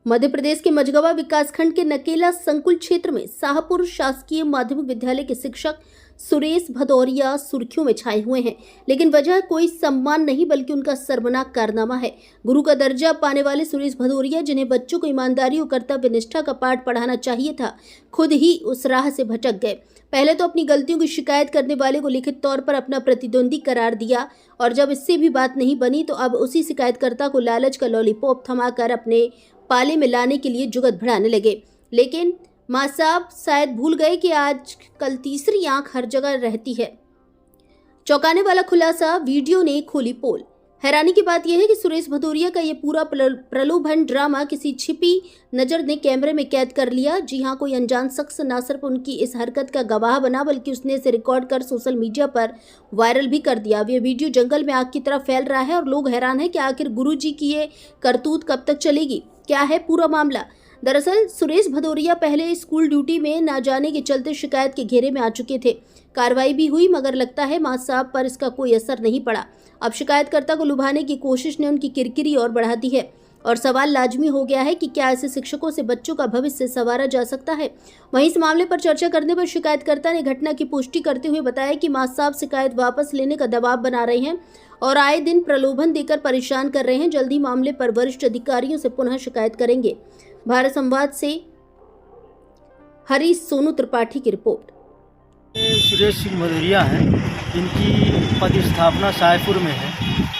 मध्य प्रदेश के मझगवा विकासखंड के नकेला संकुल क्षेत्र में शाहपुर शासकीय माध्यमिक विद्यालय के शिक्षक सुरेश भदौरिया सुर्खियों में छाए हुए हैं, लेकिन वजह कोई सम्मान नहीं बल्कि उनका शर्मनाक कारनामा है। गुरु का दर्जा पाने वाले सुरेश भदौरिया, जिन्हें बच्चों को ईमानदारी और कर्तव्य निष्ठा का पाठ पढ़ाना चाहिए था, खुद ही उस राह से भटक गए। पहले तो अपनी गलतियों की शिकायत करने वाले को लिखित तौर पर अपना प्रतिद्वंदी करार दिया और जब इससे भी बात नहीं बनी तो अब उसी शिकायतकर्ता को लालच का लॉलीपॉप थमाकर अपने पाले में लाने के लिए जुगत बढ़ाने लगे। लेकिन माँ साहब शायद भूल गए कि आज कल तीसरी आंख हर जगह रहती है। चौंकाने वाला खुलासा, वीडियो ने खोली पोल। हैरानी की बात यह है कि सुरेश भदौरिया का ये पूरा प्रलोभन ड्रामा किसी छिपी नजर ने कैमरे में कैद कर लिया। जी हाँ, कोई अनजान शख्स न सिर्फ उनकी इस हरकत का गवाह बना बल्कि उसने इसे रिकॉर्ड कर सोशल मीडिया पर वायरल भी कर दिया। अब ये वीडियो जंगल में आग की तरह फैल रहा है और लोग हैरान हैं कि आखिर गुरुजी की ये करतूत कब तक चलेगी। क्या है पूरा मामला? दरअसल सुरेश भदौरिया पहले स्कूल ड्यूटी में न जाने के चलते शिकायत के घेरे में आ चुके थे। कार्रवाई भी हुई मगर लगता है मां साहब पर इसका कोई असर नहीं पड़ा। अब शिकायतकर्ता को लुभाने की कोशिश ने उनकी किरकिरी और बढ़ा दी है और सवाल लाजमी हो गया है कि क्या ऐसे शिक्षकों से बच्चों का भविष्य संवारा जा सकता है। वहीं इस मामले पर चर्चा करने पर शिकायतकर्ता ने घटना की पुष्टि करते हुए बताया कि मां साहब शिकायत वापस लेने का दबाव बना रहे हैं और आए दिन प्रलोभन देकर परेशान कर रहे हैं। जल्द ही मामले पर वरिष्ठ अधिकारियों से पुनः शिकायत करेंगे। भारत संवाद से हरी सोनू त्रिपाठी की रिपोर्ट। सुरेश सिंह भदौरिया हैं, इनकी पदस्थापना शाहपुर में है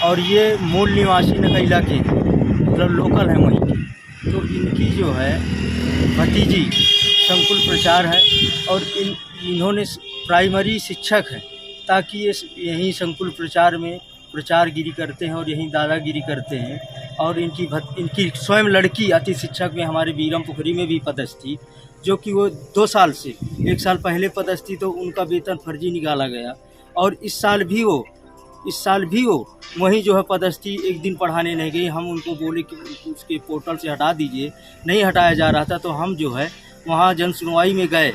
और ये मूल निवासी नकेला के हैं, मतलब लोकल हैं वहीं की। तो इनकी जो है भतीजी संकुल प्रचार है और इन्होंने प्राइमरी शिक्षक हैं, ताकि ये यहीं संकुल प्रचार में प्रचारगिरी करते हैं और यहीं दादागिरी करते हैं। और इनकी स्वयं लड़की अति शिक्षक में हमारे बीरम पुखरी में भी पदस्थ थी, जो कि वो 2 साल से 1 साल पहले पदस्थ थी, तो उनका वेतन फर्जी निकाला गया। और इस साल भी वो वहीं जो है पदस्थी एक दिन पढ़ाने नहीं गई। हम उनको बोले कि उसके पोर्टल से हटा दीजिए, नहीं हटाया जा रहा था। तो हम जो है वहाँ जन सुनवाई में गए,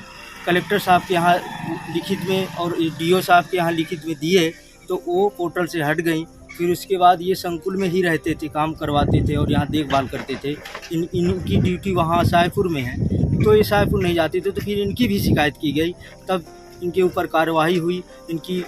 कलेक्टर साहब के यहाँ लिखित में और DO साहब के यहाँ लिखित में दिए, तो वो पोर्टल से हट गई। फिर उसके बाद ये संकुल में ही रहते थे, काम करवाते थे और यहाँ देखभाल करते थे। इनकी ड्यूटी वहाँ शाहपुर में है, तो ये शाहपुर नहीं जाते थे। तो फिर इनकी भी शिकायत की गई, तब इनके ऊपर कार्रवाई हुई। इनकी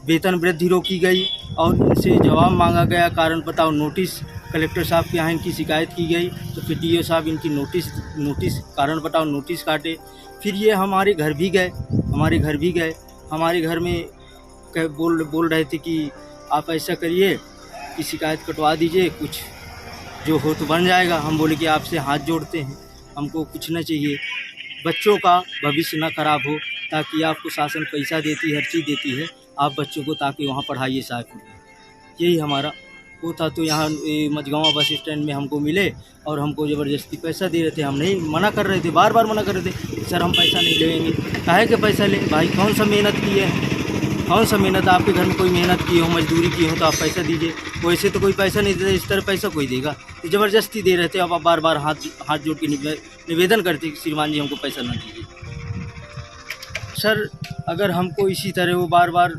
वेतन वृद्धि रोकी गई और इनसे जवाब मांगा गया, कारण बताओ नोटिस। कलेक्टर साहब के यहाँ इनकी शिकायत की गई, तो फिर DO साहब इनकी नोटिस कारण बताओ नोटिस काटे। फिर ये हमारे घर भी गए। हमारे घर में बोल रहे थे कि आप ऐसा करिए कि शिकायत कटवा दीजिए, कुछ जो हो तो बन जाएगा। हम बोले कि आपसे हाथ जोड़ते हैं, हमको कुछ न चाहिए, बच्चों का भविष्य ना खराब हो, ताकि आपको शासन पैसा देती है, हर चीज़ देती है, आप बच्चों को ताकि वहाँ पढ़ाइए शाहपुर में। यही हमारा वो था। तो यहाँ मझगवा बस स्टैंड में हमको मिले और हमको ज़बरदस्ती पैसा दे रहे थे। हम नहीं मना कर रहे थे, बार बार मना कर रहे थे, सर हम पैसा नहीं लेंगे। काहे के पैसा ले भाई, कौन सा मेहनत किए हैं, कौन सा मेहनत? आपके घर में कोई मेहनत की हो, मजदूरी की हो, तो आप पैसा दीजिए। वैसे तो कोई पैसा नहीं देता, इस तरह पैसा कोई देगा? तो ज़बरदस्ती दे रहे थे। अब आप बार बार हाथ जोड़ के निवेदन करते कि श्रीमान जी हमको पैसा ना दीजिए। सर अगर हमको इसी तरह वो बार बार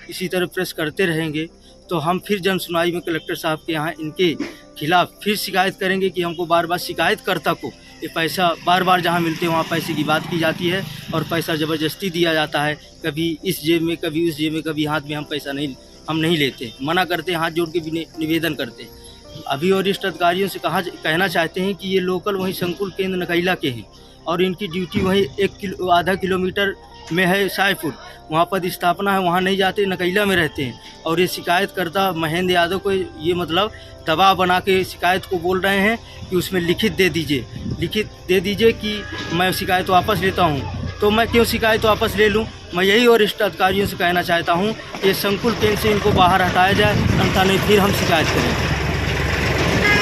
इसी तरह प्रेस करते रहेंगे तो हम फिर जन सुनवाई में कलेक्टर साहब के यहाँ इनके खिलाफ फिर शिकायत करेंगे कि हमको बार बार शिकायतकर्ता को ये पैसा बार बार जहाँ मिलते हैं वहाँ पैसे की बात की जाती है और पैसा ज़बरदस्ती दिया जाता है। कभी इस जेब में, कभी उस जेब में, कभी हाथ में। हम पैसा नहीं लेते, मना करते हैं, हाथ जोड़ के भी निवेदन करते हैं। अभी वरिष्ठ अधिकारियों से कहना चाहते हैं कि ये लोकल वहीं संकुल केंद्र नकेला के हैं और इनकी ड्यूटी वहीं आधा किलोमीटर में है शाहपुर, वहाँ पदस्थापना है, वहाँ नहीं जाते, नकेला में रहते हैं। और ये शिकायतकर्ता महेंद्र यादव को ये मतलब दबाव बना के शिकायत को बोल रहे हैं कि उसमें लिखित दे दीजिए कि मैं शिकायत वापस लेता हूँ। तो मैं क्यों शिकायत वापस ले लूँ? मैं यही वरिष्ठ अधिकारियों से कहना चाहता हूँ कि ये संकुल केंद्र से इनको बाहर हटाया जाए, अन्यथा नहीं फिर हम शिकायत करेंगे।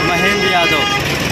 महेंद्र यादव।